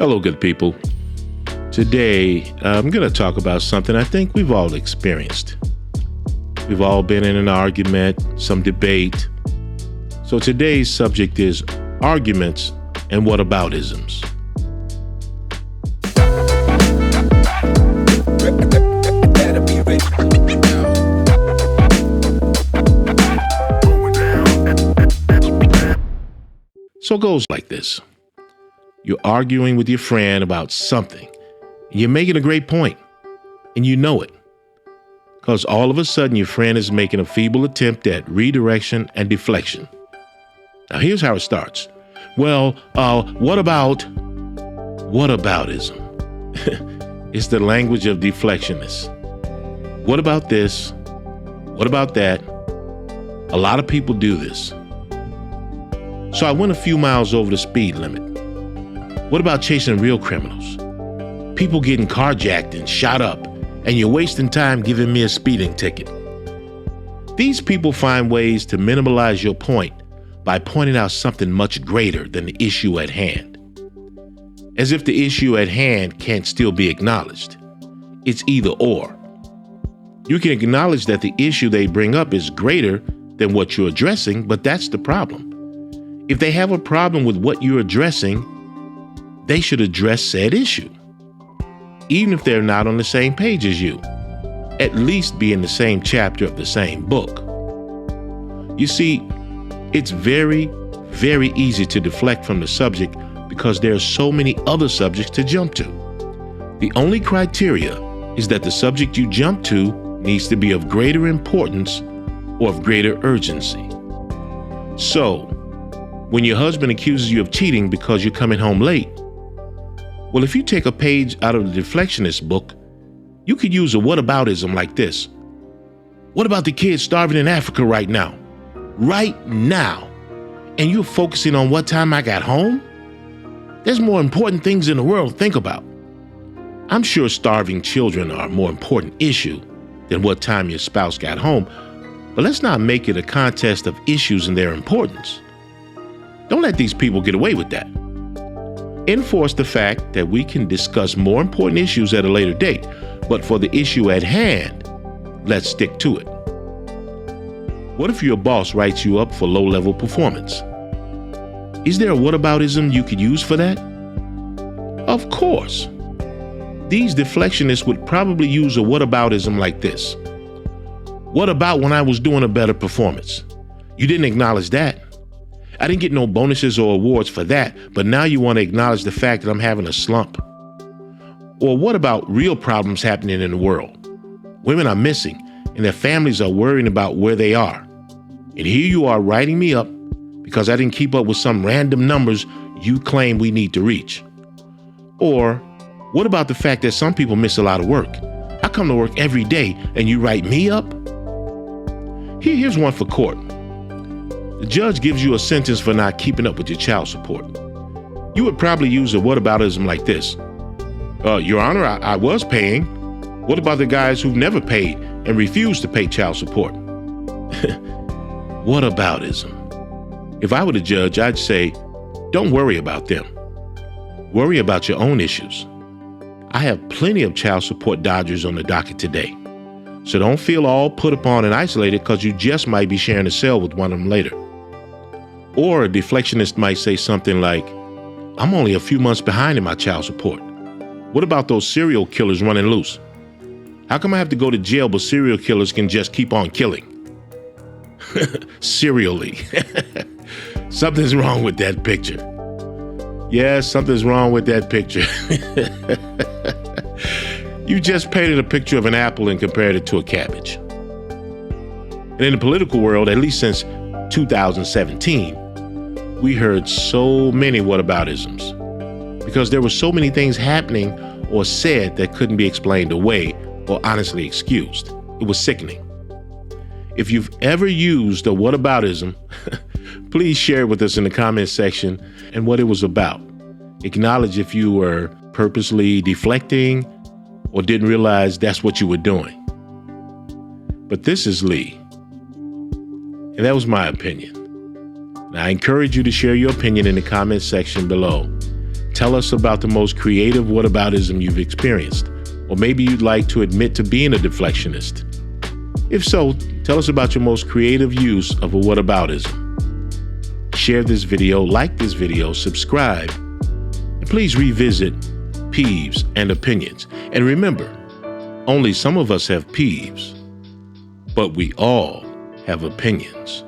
Hello, good people. Today, I'm going to talk about something I think we've all experienced. We've all been in an argument, some debate. So today's subject is arguments and whataboutisms. So it goes like this. You're arguing with your friend about something, and you're making a great point, and you know it. Because all of a sudden, your friend is making a feeble attempt at redirection and deflection. Now, here's how it starts. Well, whataboutism? It's the language of deflectionists. What about this? What about that? A lot of people do this. So I went a few miles over the speed limit. What about chasing real criminals? People getting carjacked and shot up, and you're wasting time giving me a speeding ticket. These people find ways to minimize your point by pointing out something much greater than the issue at hand. As if the issue at hand can't still be acknowledged. It's either or. You can acknowledge that the issue they bring up is greater than what you're addressing, but that's the problem. If they have a problem with what you're addressing, they should address said issue. Even if they're not on the same page as you, at least be in the same chapter of the same book. You see, it's very, very easy to deflect from the subject because there are so many other subjects to jump to. The only criteria is that the subject you jump to needs to be of greater importance or of greater urgency. So, when your husband accuses you of cheating because you're coming home late, well, if you take a page out of the Deflectionist book, you could use a whataboutism like this. What about the kids starving in Africa right now? Right now. And you're focusing on what time I got home? There's more important things in the world to think about. I'm sure starving children are a more important issue than what time your spouse got home, but let's not make it a contest of issues and their importance. Don't let these people get away with that. Enforce the fact that we can discuss more important issues at a later date, but for the issue at hand, let's stick to it. What if your boss writes you up for low-level performance? Is there a whataboutism you could use for that? Of course. These deflectionists would probably use a whataboutism like this. What about when I was doing a better performance? You didn't acknowledge that. I didn't get no bonuses or awards for that, but now you want to acknowledge the fact that I'm having a slump. Or what about real problems happening in the world? Women are missing, and their families are worrying about where they are. And here you are writing me up because I didn't keep up with some random numbers you claim we need to reach. Or what about the fact that some people miss a lot of work? I come to work every day, and you write me up? Here's one for court. The judge gives you a sentence for not keeping up with your child support. You would probably use a whataboutism like this. Your Honor, I was paying. What about the guys who've never paid and refused to pay child support? Whataboutism. If I were the judge, I'd say, don't worry about them. Worry about your own issues. I have plenty of child support dodgers on the docket today. So don't feel all put upon and isolated because you just might be sharing a cell with one of them later. Or a deflectionist might say something like, I'm only a few months behind in my child support. What about those serial killers running loose? How come I have to go to jail but serial killers can just keep on killing? Serially. Something's wrong with that picture. Yes, something's wrong with that picture. You just painted a picture of an apple and compared it to a cabbage. And in the political world, at least since 2017, we heard so many whataboutisms because there were so many things happening or said that couldn't be explained away or honestly excused. It was sickening. If you've ever used a whataboutism, please share it with us in the comments section and what it was about. Acknowledge if you were purposely deflecting or didn't realize that's what you were doing. But this is Lee, and that was my opinion. And I encourage you to share your opinion in the comments section below. Tell us about the most creative whataboutism you've experienced, or maybe you'd like to admit to being a deflectionist. If so, tell us about your most creative use of a whataboutism. Share this video, like this video, subscribe, and please revisit Peeves and Opinions. And remember, only some of us have peeves, but we all have opinions.